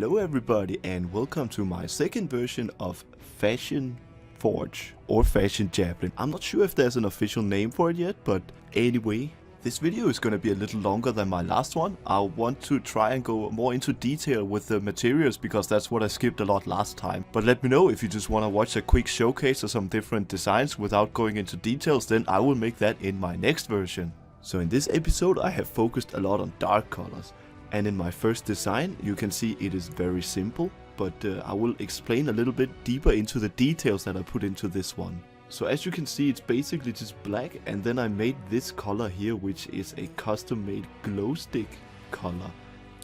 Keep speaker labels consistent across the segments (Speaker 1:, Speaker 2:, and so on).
Speaker 1: Hello everybody and welcome to my second version of Fashion Forge or Fashion Javelin. I'm not sure if there's an official name for it yet, but anyway, this video is going to be a little longer than my last one. I want to try and go more into detail with the materials because that's what I skipped a lot last time. But let me know if you just want to watch a quick showcase of some different designs without going into details, then I will make that in my next version. So in this episode I have focused a lot on dark colors. And in my first design, you can see it is very simple, but I will explain a little bit deeper into the details that I put into this one. So as you can see, it's basically just black, and then I made this color here, which is a custom made glow stick color.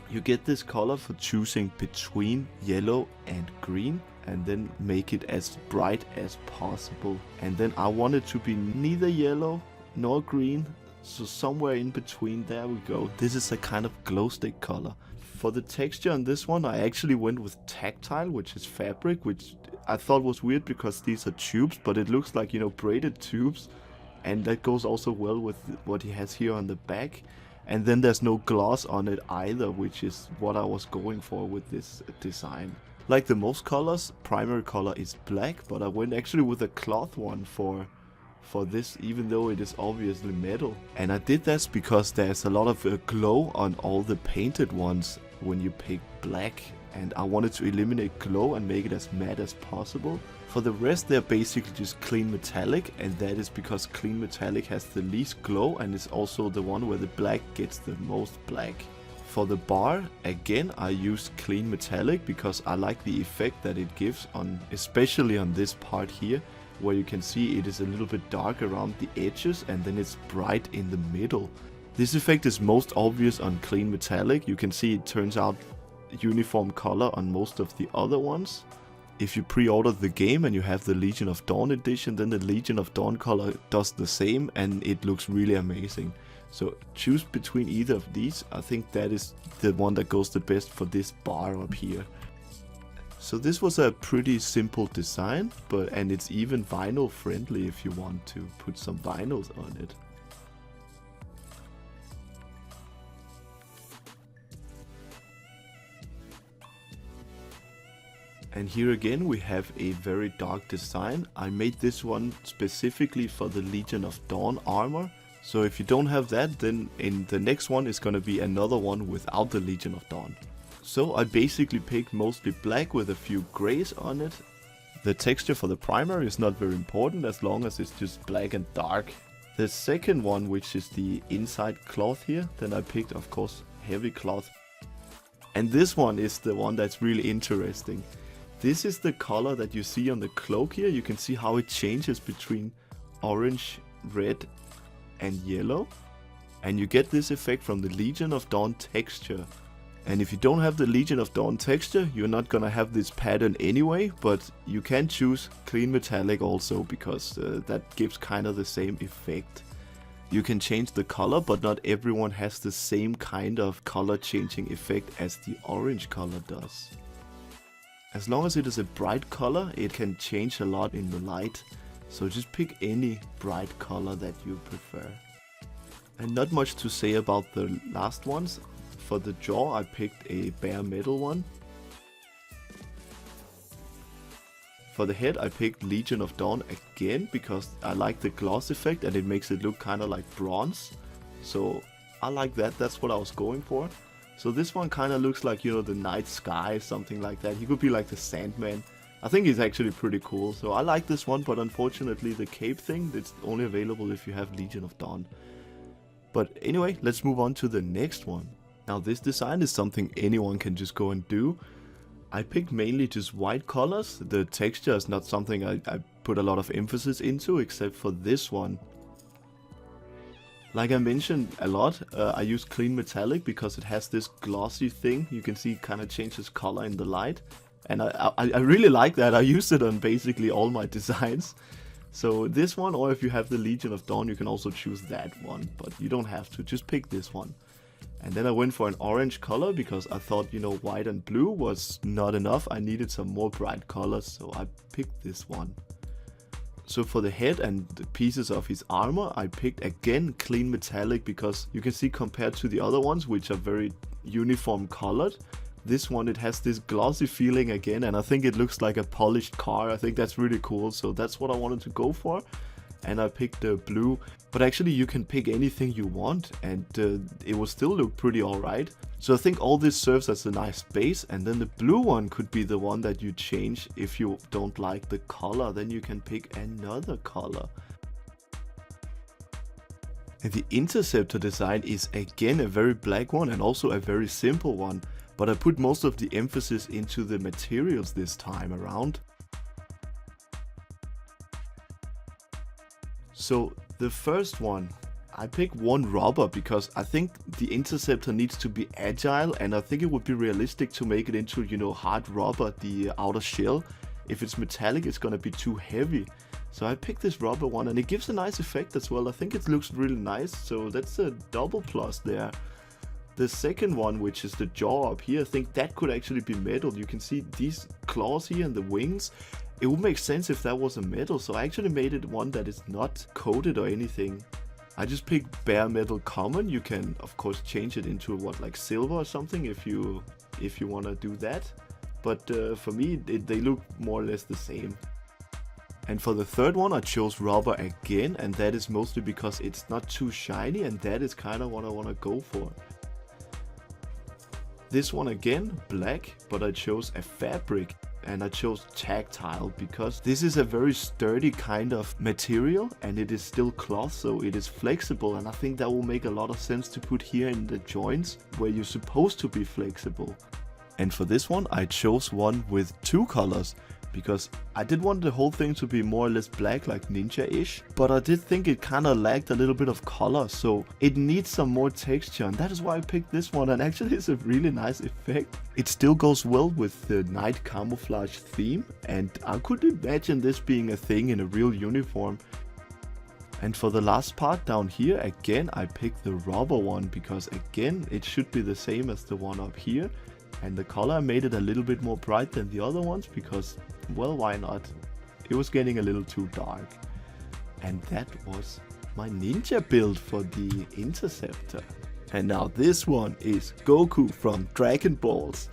Speaker 1: You get this color for choosing between yellow and green, and then make it as bright as possible. And then I want it to be neither yellow nor green, so somewhere in between. There we go. This is a kind of glow stick color. For the texture on this one, I actually went with tactile, which is fabric, which I thought was weird because these are tubes, but it looks like, you know, braided tubes, and that goes also well with what he has here on the back. And then there's no gloss on it either, which is what I was going for with this design. Like the most colors, primary color is black, but I went actually with a cloth one for this, even though it is obviously metal. And I did that because there's a lot of glow on all the painted ones when you pick black, and I wanted to eliminate glow and make it as matte as possible. For the rest, they're basically just clean metallic, and that is because clean metallic has the least glow and is also the one where the black gets the most black. For the bar, again, I used clean metallic because I like the effect that it gives on, especially on this part here, where you can see it is a little bit dark around the edges and then it's bright in the middle. This effect is most obvious on clean metallic. You can see it turns out uniform color on most of the other ones. If you pre-order the game and you have the Legion of Dawn edition, then the Legion of Dawn color does the same and it looks really amazing. So choose between either of these. I think that is the one that goes the best for this bar up here. So this was a pretty simple design, and it's even vinyl friendly if you want to put some vinyls on it. And here again we have a very dark design. I made this one specifically for the Legion of Dawn armor. So if you don't have that, then in the next one is going to be another one without the Legion of Dawn. So I basically picked mostly black with a few grays on it. The texture for the primary is not very important as long as it's just black and dark. The second one, which is the inside cloth here, then I picked, of course, heavy cloth. And this one is the one that's really interesting. This is the color that you see on the cloak here. You can see how it changes between orange, red and yellow. And you get this effect from the Legion of Dawn texture. And if you don't have the Legion of Dawn texture, you're not gonna have this pattern anyway, but you can choose clean metallic also because that gives kind of the same effect. You can change the color, but not everyone has the same kind of color changing effect as the orange color does. As long as it is a bright color, it can change a lot in the light, so just pick any bright color that you prefer. And not much to say about the last ones. For the jaw, I picked a bare metal one. For the head, I picked Legion of Dawn again because I like the gloss effect and it makes it look kind of like bronze. So I like that, that's what I was going for. So this one kind of looks like, you know, the night sky, something like that. He could be like the Sandman. I think he's actually pretty cool. So I like this one, but unfortunately the cape thing, it's only available if you have Legion of Dawn. But anyway, let's move on to the next one. Now this design is something anyone can just go and do. I picked mainly just white colors. The texture is not something I put a lot of emphasis into, except for this one. Like I mentioned a lot, I use clean metallic because it has this glossy thing. You can see it kind of changes color in the light. And I really like that. I used it on basically all my designs. So this one, or if you have the Legion of Dawn, you can also choose that one. But you don't have to, just pick this one. And then I went for an orange color because I thought, you know, white and blue was not enough. I needed some more bright colors, so I picked this one. So for the head and the pieces of his armor, I picked again clean metallic because you can see compared to the other ones, which are very uniform colored, This one, it has this glossy feeling again, and I think it looks like a polished car. I think that's really cool, so that's what I wanted to go for. And I picked the blue, but actually you can pick anything you want, and it will still look pretty alright. So I think all this serves as a nice base, and then the blue one could be the one that you change if you don't like the color. Then you can pick another color. And the Interceptor design is again a very black one and also a very simple one, but I put most of the emphasis into the materials this time around. So the first one, I picked one rubber because I think the Interceptor needs to be agile, and I think it would be realistic to make it into, you know, hard rubber, the outer shell. If it's metallic, it's gonna be too heavy. So I picked this rubber one, and it gives a nice effect as well. I think it looks really nice, so that's a double plus there. The second one, which is the jaw up here, I think that could actually be metal. You can see these claws here and the wings. It would make sense if that was a metal, so I actually made it one that is not coated or anything. I just picked bare metal common. You can of course change it into what, like silver or something if you want to do that. But for me they look more or less the same. And for the third one I chose rubber again, and that is mostly because it's not too shiny, and that is kind of what I want to go for. This one again, black, but I chose a fabric. And I chose tactile because this is a very sturdy kind of material, and it is still cloth, so it is flexible, and I think that will make a lot of sense to put here in the joints where you're supposed to be flexible. And for this one I chose one with two colors, because I did want the whole thing to be more or less black, like ninja-ish, but I did think it kind of lacked a little bit of color, so it needs some more texture, and that is why I picked this one, and actually it's a really nice effect. It still goes well with the night camouflage theme, and I could imagine this being a thing in a real uniform. And for the last part down here, again I picked the rubber one, because again it should be the same as the one up here. And the color, I made it a little bit more bright than the other ones because, well, why not? It was getting a little too dark. And that was my ninja build for the Interceptor. And now this one is Goku from Dragon Balls.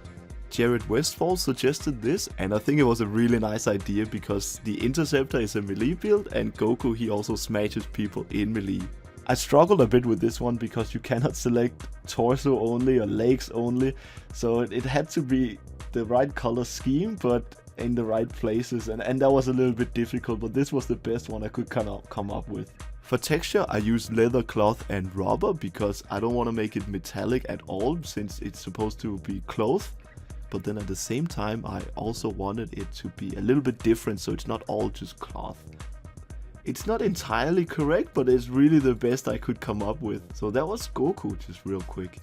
Speaker 1: Jared Westfall suggested this, and I think it was a really nice idea because the Interceptor is a melee build, and Goku, he also smashes people in melee. I struggled a bit with this one because you cannot select torso only or legs only, so it had to be the right color scheme but in the right places, and that was a little bit difficult, but this was the best one I could kind of come up with. For texture I used leather, cloth and rubber because I don't want to make it metallic at all since it's supposed to be cloth, but then at the same time I also wanted it to be a little bit different, so it's not all just cloth. It's not entirely correct, but it's really the best I could come up with. So that was Goku, just real quick.